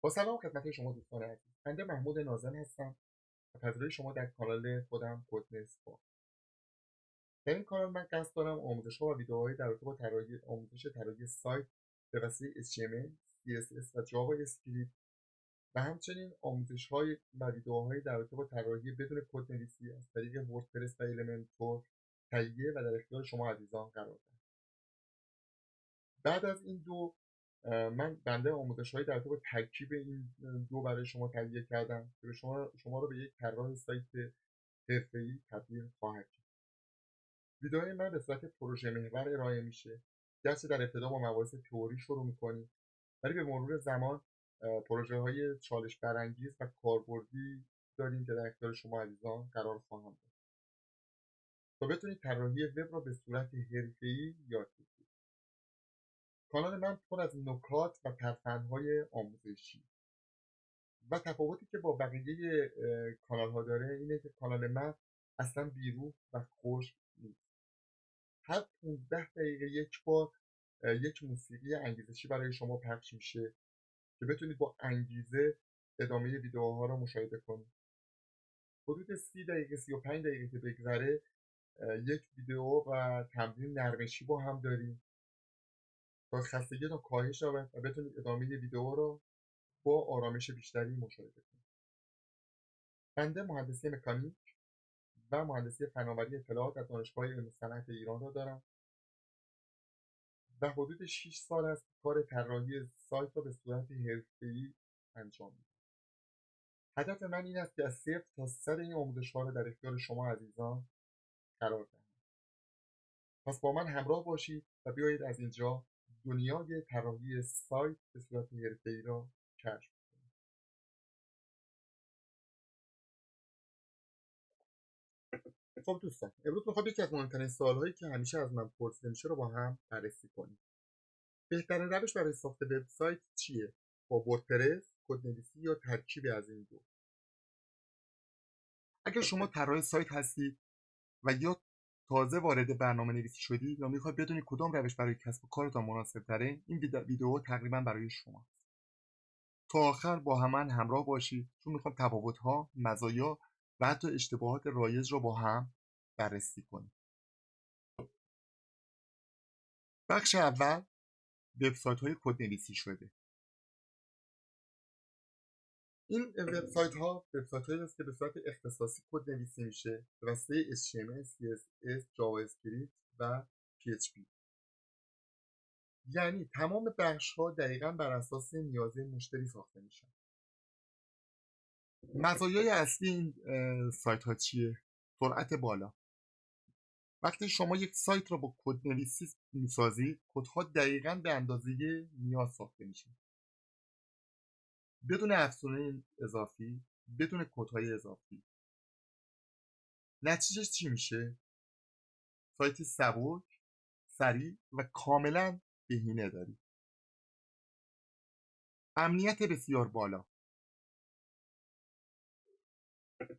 با سلام خدمت شما دوستان عزیز. بنده محمود نازن هستم و پذیرای شما در کانال خودم کدنسپا. در این کانال من قصد دارم آموزش‌ها و ویدئوهایی در رابطه با آموزش طراحی سایت به وسیله HTML، CSS و جاوا اسکریپت و همچنین آموزش‌های و ویدئوهایی در رابطه با طراحی بدون کدنویسی از طریق وردپرس و المنتور تهیه و در اختیار شما عزیزان قرار دهم. بعد از این بنده آموزش‌هایی در رابطه با ترکیب این دو برای شما تهیه کردم که به شما رو به یک طراح سایت حرفه‌ای تبدیل خواهد کرد. ویدئوهای من به صورت پروژه محور ارائه میشه. گرچه در ابتدا با مباحث تئوری شروع میکنیم ولی به مرور زمان پروژه های چالش برانگیز و کاربردی داریم که در اختیار شما عزیزان قرار خواهم داد تا بتونید طراحی وب را به صورت حرفه‌ای یاد بگیرید. کانال من پر از نکات و ترفندهای آموزشی و تفاوتی که با بقیه کانال ها داره اینه که کانال من اصلا بیروح و خشک نیست. هر 15 دقیقه یک بار یک موسیقی انگیزشی برای شما پخش میشه که بتونید با انگیزه ادامه ویدیوها رو مشاهده کنید. حدود 30 دقیقه 35 دقیقه که بگذره یک ویدیو و تمرین نرمشی با هم داریم تا خستگیتون کاهش یابد و بتونید ادامه ویدیو رو با آرامش بیشتری مشاهده کنید. بنده مهندسی مکانیک و مهندسی فناوری اطلاعات از دانشگاه علم صنعت ایران را دارم و حدود 6 سال است که کار طراحی سایت را به صورت حرفه‌ای انجام میدم. هدف من این است که از 0 تا 100 این آموزش‌ها را در اختیار شما عزیزان قرار دهم. پس با من همراه باشید و بیایید از اینجا دنیای طراحی سایت به صورت حرفه‌ای را کشف کنید. خب دوستان، امروز میخوام یکی از مهمترین سوال‌هایی که همیشه از من پرسیده میشه رو با هم بررسی کنیم. بهترین روش برای ساخت وبسایت چیه؟ با وردپرس، کدنویسی یا ترکیبی از این دو؟ اگر شما طراح سایت هستید و یا تازه وارد برنامه نویسی شدید یا میخواید بدونید کدام روش برای کسب و کارتان مناسب تره، این ویدیو تقریبا برای شما. تا آخر با هم همراه باشید چون میخوام تفاوت‌ها، مزایا و حتی اشتباهات رایج رو با هم بررسی کنیم. بخش اول، وبسایت‌های کدنویسی شده. این وبسایت‌هایی است که به صورت اختصاصی کد نویسی میشه به واسطه HTML، CSS، جاوا اسکریپت و PHP. یعنی تمام بخش‌ها دقیقاً بر اساس نیاز مشتری ساخته میشن. مزایای اصلی این سایت‌ها چیه؟ سرعت بالا. وقتی شما یک سایت را با کدنویسی میسازید، کدها دقیقاً به اندازه نیاز ساخته میشه. بدون افزونه اضافی، بدون کدهای اضافی. نتیجهش چی میشه؟ سایتی سبک، سریع و کاملا بهینه داری. امنیت بسیار بالا.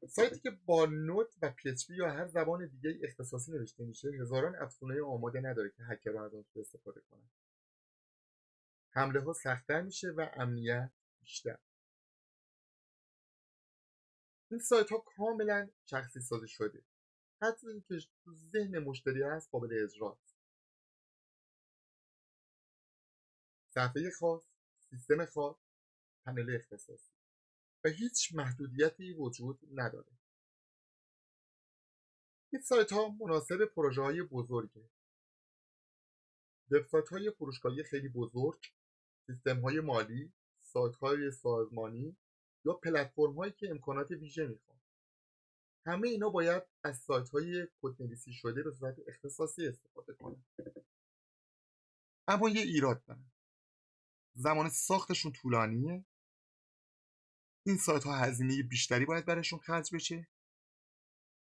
سایتی که با نوت و PHP یا هر زبان دیگه اختصاصی نوشته میشه هزاران افزونه آماده نداره که هکرها از اون استفاده کنن. حمله ها سخت‌تر میشه و امنیت بیشتر. این سایت ها کاملا شخصی سازی شده. هر چیزی که تو ذهن مشتری هست قابل اجراست. صفحه خاص، سیستم خاص، پنل اختصاصی و هیچ محدودیتی وجود نداره. این سایت ها مناسب پروژه های بزرگه. وبسایت های فروشگاهی خیلی بزرگ، سیستم های مالی، سایت های سازمانی یا پلتفرم هایی که امکانات ویژه میخوان. همه اینا باید از سایت های کدنویسی شده به صورت اختصاصی استفاده کنن. اما یه ایراد دارن. زمان ساختشون طولانیه. این سایت ها هزینه بیشتری باید براشون خرج بشه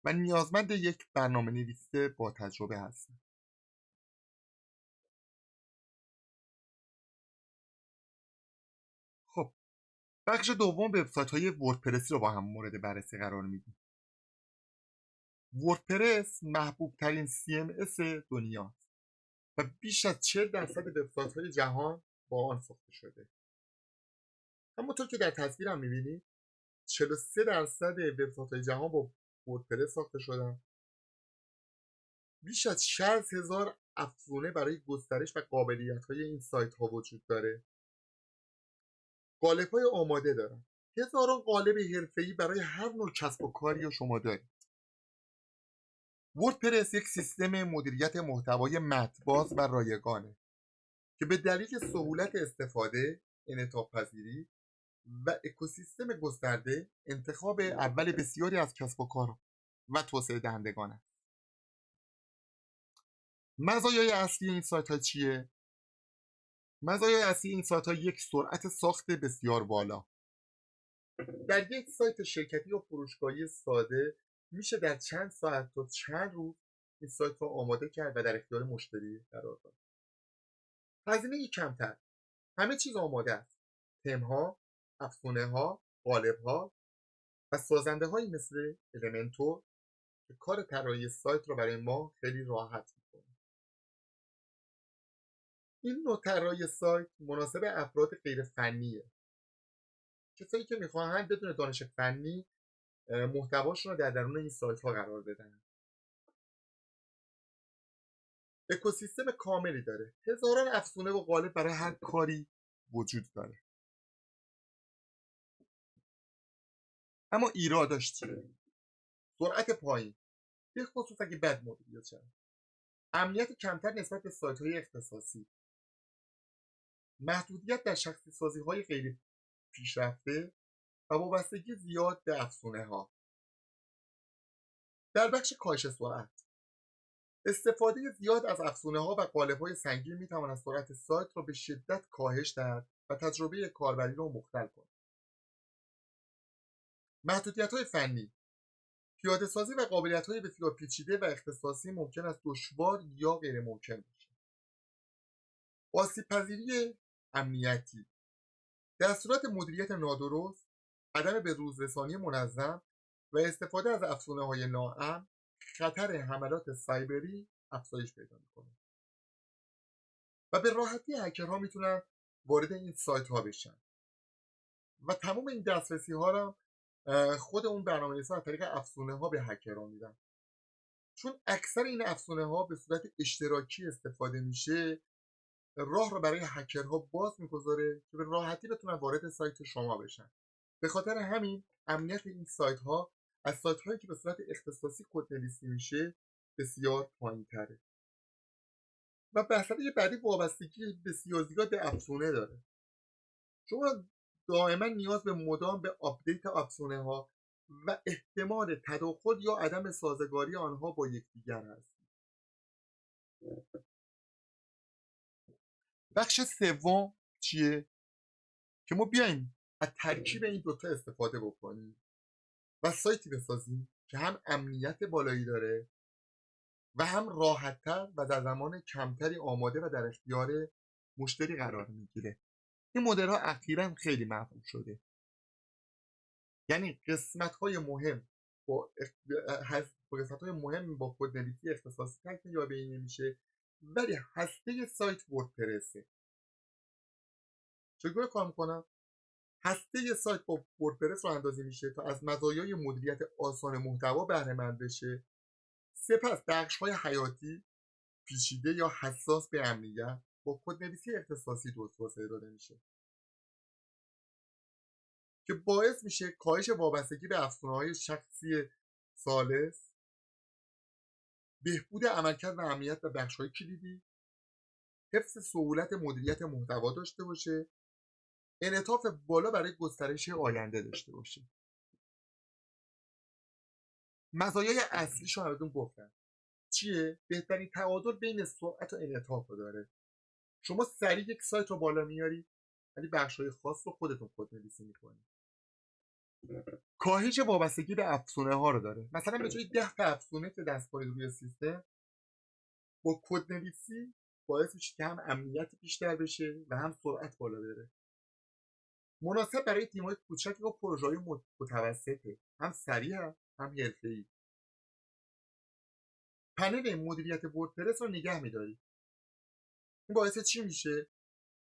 و نیازمند یک برنامه نویس با تجربه هستن. خب، بخش دوم وبسایت های وردپرسی رو با هم مورد بررسی قرار میدیم. وردپرس محبوب ترین CMS دنیاست و بیش از 40% وبسایت های جهان با آن ساخته شده. همونطور که در تصویرم می‌بینید 43% وبسایت‌های جهان با وردپرس ساخته شدن. بیش از 60,000 افزونه برای گسترش و قابلیت‌های این سایت‌ها وجود داره. قالب‌های آماده دارن. هزاران قالب حرفه‌ای برای هر نوع کسب و کاری رو شما دارید. وردپرس یک سیستم مدیریت محتوای متن‌باز و رایگانه که به دلیل سهولت استفاده، انعطاف‌پذیری و اکوسیستم گسترده انتخاب اول بسیاری از کسب و کار و توسعه دهندگان است. مزایای اصلی این سایت ها چیه؟ مزایای اصلی این سایت ها یک سرعت ساخت بسیار بالا. در یک سایت شرکتی و فروشگاهی ساده میشه در چند ساعت تا چند روز این سایت رو آماده کرد و در اختیار مشتری قرار داد. هزینه کمتر، همه چیز آماده است. تم‌ها، افزونه‌ها، قالب‌ها و سازنده‌هایی مثل المنتور که کار طراحی سایت رو برای ما خیلی راحت می‌کنه. این نوع طراحی سایت مناسب افراد غیر فنیه. کسایی که می‌خواهند بدون دانش فنی محتواشون رو در درون این سایت‌ها قرار بدن. اکوسیستم کاملی داره. هزاران افزونه و قالب برای هر کاری وجود داره. اما ایراداش چیه؟ سرعت پایین، به خصوص اگه بد مدیریت شد. امنیت کمتر نسبت به سایت‌های اختصاصی. محدودیت در شخصی سازی‌های غیر پیشرفته و وابستگی زیاد به افزونه‌ها. در بخش کاهش سرعت، استفاده زیاد از افزونه‌ها و قالب‌های سنگین می‌تواند سرعت سایت را به شدت کاهش دهد و تجربه کاربری را مختل کند. محدودیت‌های فنی، پیاده‌سازی و قابلیت‌های بسیار پیچیده و اختصاصی ممکن است دشوار یا غیرممکن باشد. آسیب‌پذیری امنیتی، در صورت مدیریت نادرست، عدم به‌روزرسانی منظم و استفاده از افزونه‌های ناامن، خطر حملات سایبری افزایش پیدا می‌کند و به راحتی هکرها میتونن وارد این سایت‌ها بشن و تمام این دسترسی‌ها را خود اون برنامه‌نویس‌ها از طریق افزونه‌ها به هکرها میدن. چون اکثر این افزونه‌ها به صورت اشتراکی استفاده میشه، راه رو برای هکرها باز میگذاره که به راحتی بتونن وارد سایت شما بشن. به خاطر همین امنیت این سایت ها از سایت هایی که به صورت اختصاصی کدنویسی میشه بسیار پایین تره و مسئله بعدی وابستگی بسیار زیاد به افزونه داره. شما دائما نیاز به مدام به آپدیت افزونه ها و احتمال تداخل یا عدم سازگاری آنها با یکدیگر هست. بخش سوم چیه؟ که ما بیایم از ترکیب این دوتا استفاده بکنیم و سایتی بسازیم که هم امنیت بالایی داره و هم راحت‌تر و در زمان کمتری آماده و در اختیار مشتری قرار میگیره. این مدل ها اخیراً خیلی محبوب شده. یعنی قسمت‌های مهم با قسمت‌های مهم با کدنویسی اختصاصی تکمیل یا بینی میشه، ولی هسته سایت وردپرسه. چگونه کار میکنم؟ هسته سایت با وردپرس رو اندازی میشه تا از مزایای مدیریت آسان محتوا بهره مند بشه. سپس بخش‌های حیاتی، پیچیده یا حساس به امنیت با کدنویسی اختصاصی توسعه داده میشه که باعث میشه کاهش وابستگی به افزونه‌های شخصی ثالث، بهبود عملکرد و امنیت و بخش‌های کلیدی، حفظ سهولت مدیریت محتوا داشته باشه، انعطاف بالا برای گسترش آینده داشته باشه. مزایای اصلیشو براتون گفتم. چیه؟ بهترین تعادل بین سرعت و انعطاف رو داره. شما سریع یک سایت رو بالا میارید ولی بخش‌های خاص رو خودتون کدنویسی می‌کنید. کاهش وابستگی به افزونه ها رو داره. مثلا به جای 10 تا افزونه که دست کنید روی سیستم، با کدنویسی باعث میشه که هم امنیت بیشتر بشه و هم سرعت بالا بره. مناسب برای تیم‌های کوچک و پروژه‌های متوسطه، هم سریع هم حرفه‌ای. پنل مدیریت وردپرس رو نگه می‌دارید. این باعث چی میشه؟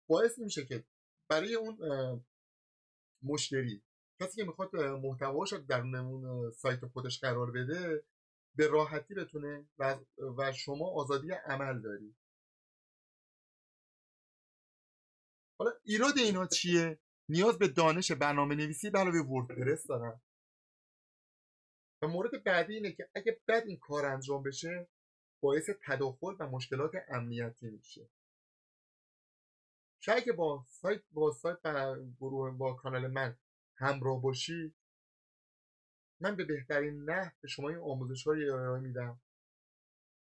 باعث میشه که برای اون مشتری، کسی که میخواد محتواشو درون اون سایت خودش قرار بده، به راحتی بتونه و شما آزادی عمل داری. حالا ایراد اینا چیه؟ نیاز به دانش برنامه نویسی به علاوه وردپرس دارن. و مورد بعدی اینه که اگه بد این کار انجام بشه، باعث تداخل و مشکلات امنیتی میشه. شاید که با سایت گروه با کانال من همراه باشی، من به بهترین نحو به شما این آموزش‌های ارائه میدم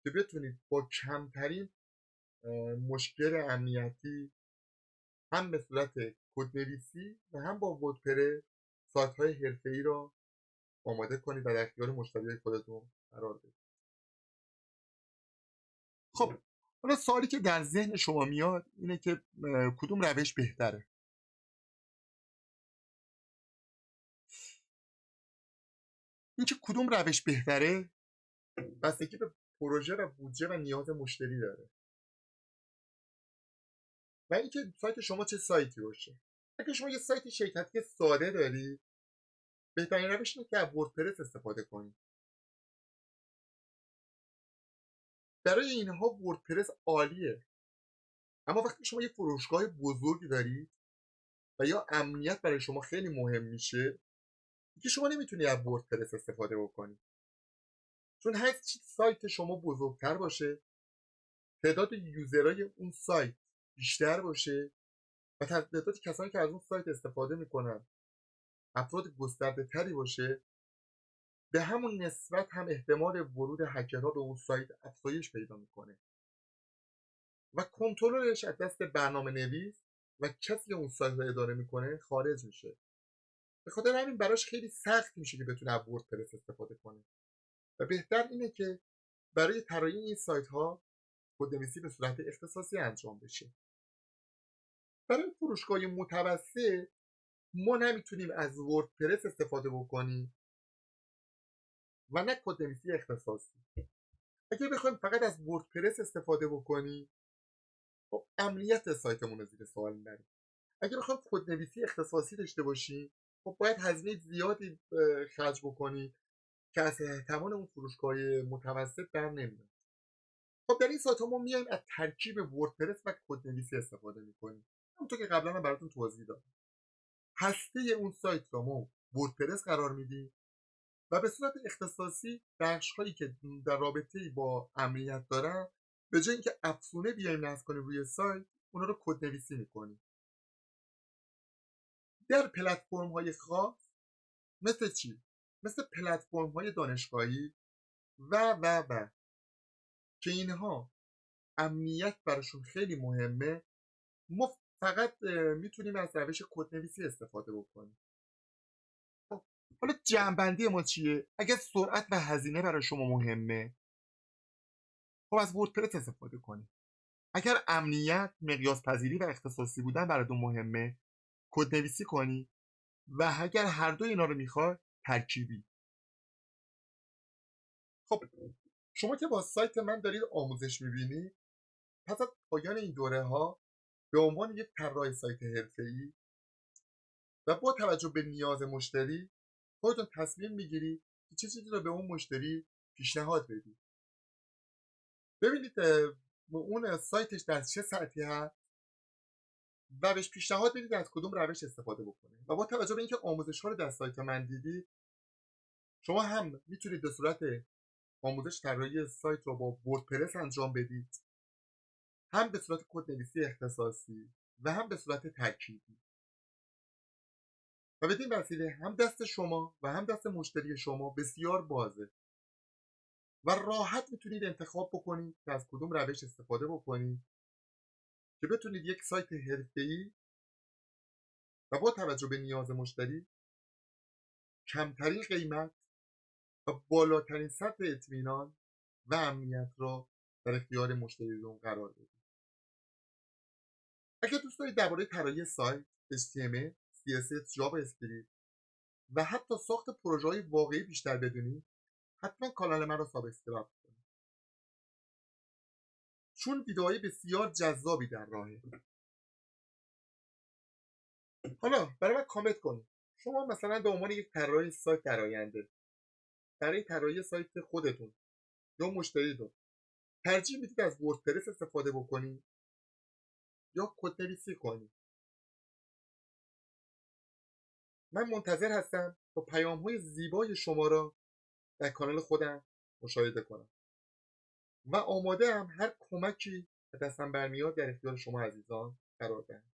که بتونید با کمترین مشکل امنیتی، هم به صورت کدنویسی و هم با وردپرس، سایت‌های حرفه‌ای را آماده کنید و در اختیار مشتریای خودتون قرار بدید. خب، حالا سوالی که در ذهن شما میاد اینه که کدوم روش بهتره؟ اینکه کدوم روش بهتره بستگی به پروژه و بودجه و نیاز مشتری داره و اینکه سایت شما چه سایتی باشه. اگه شما یه سایت شرکتی ساده داری، بهترین روش اینه که از وردپرس استفاده کنید. برای اینها وردپرس عالیه. اما وقتی شما یه فروشگاه بزرگ دارید و یا امنیت برای شما خیلی مهم میشه، که شما نمیتونی از وردپرس استفاده بکنی، چون هر چی سایت شما بزرگتر باشه، تعداد یوزرهای اون سایت بیشتر باشه و تعداد کسانی که از اون سایت استفاده میکنن افراد گسترده تری باشه، به همون نسبت هم احتمال ورود هکرها به اون سایت افزایش پیدا میکنه و کنترلش از دست برنامه نویس و کسی که اون سایت رو اداره میکنه خارج میشه. به خاطر همین براش خیلی سخت میشه که بتونه از وردپرس استفاده کنه و بهتر اینه که برای طراحی این سایت ها کدنویسی به صورت اختصاصی انجام بشه. برای فروشگاه متوسط ما نمیتونیم از وردپرس استفاده بکنیم و نه کدنویسی اختصاصی. اگه بخوایم فقط از وردپرس استفاده بکنیم، خب امنیت سایتمون رو زیر سوال میبریم. اگه بخوایم کدنویسی اختصاصی داشته باشیم، خب باید هزینه زیادی خرج بکنیم که از توان اون فروشگاه متوسط در نمیاد. خب در این سایت ها ما میایم از ترکیب وردپرس و کدنویسی استفاده میکنیم. همونطور که قبلا هم براتون توضیح دادم، هسته اون سایت را ما وردپرس قرار میدیم و به صورت اختصاصی بخش هایی که در رابطه با امنیت دارن، به جای اینکه افزونه بیایم نصب کنیم روی سایت، اونا رو کدنویسی میکنیم. در پلتفرم های خاص مثل چی؟ مثل پلتفرم های دانشگاهی و که اینها امنیت براشون خیلی مهمه، ما فقط میتونیم از روش کدنویسی استفاده بکنیم. خب، حالا جمع‌بندی ما چیه؟ اگر سرعت و هزینه برای شما مهمه، خب از وردپرس استفاده کنید. اگر امنیت، مقیاس پذیری و اختصاصی بودن براتون مهمه، کدنویسی کنید و اگر هر دو اینا رو میخواد، ترکیبی. خب، شما که با سایت من دارید آموزش میبینید، پس از پایان این دوره ها به عنوان یک طراح سایت حرفه‌ای و با توجه به نیاز مشتری، خودتون تصمیم میگیرید که چه چیزی رو به اون مشتری پیشنهاد بدید. ببینید اون سایتش در چه سطحی هست و بهش پیشنهاد بدید از کدوم روش استفاده بکنه. و با توجه به اینکه آموزش ها رو در سایت من دیدید، شما هم میتونید به صورت آموزش طراحی سایت رو با وردپرس انجام بدید، هم به صورت کدنویسی اختصاصی و هم به صورت ترکیبی. و بدین وسیله هم دست شما و هم دست مشتری شما بسیار بازه و راحت میتونید انتخاب بکنید که از کدوم روش استفاده بکنید که بتونید یک سایت حرفه‌ای و با توجه به نیاز مشتری، کمترین قیمت و بالاترین سطح اطمینان و امنیت را در اختیار مشتریتون قرار بدید. اگر دوست دارید درباره طراحی سایت، HTML، CSS، JavaScript و حتی ساخت پروژه‌های واقعی بیشتر بدونید، حتما کانال من را سابسکرایب کنید، چون ویدئوهای بسیار جذابی در راهه. حالا برای من کامنت کنید، شما مثلا به عنوان یک طراح سایت در آینده برای طراحی سایت خودتون یا مشتریتون ترجیح میدید از وردپرس استفاده بکنید یا کدنویسی کنید؟ من منتظر هستم تا پیام‌های زیبای شما را در کانال خودم مشاهده کنم و آماده هم هر کمکی که دستم برمیاد در اختیار شما عزیزان قرار دهم.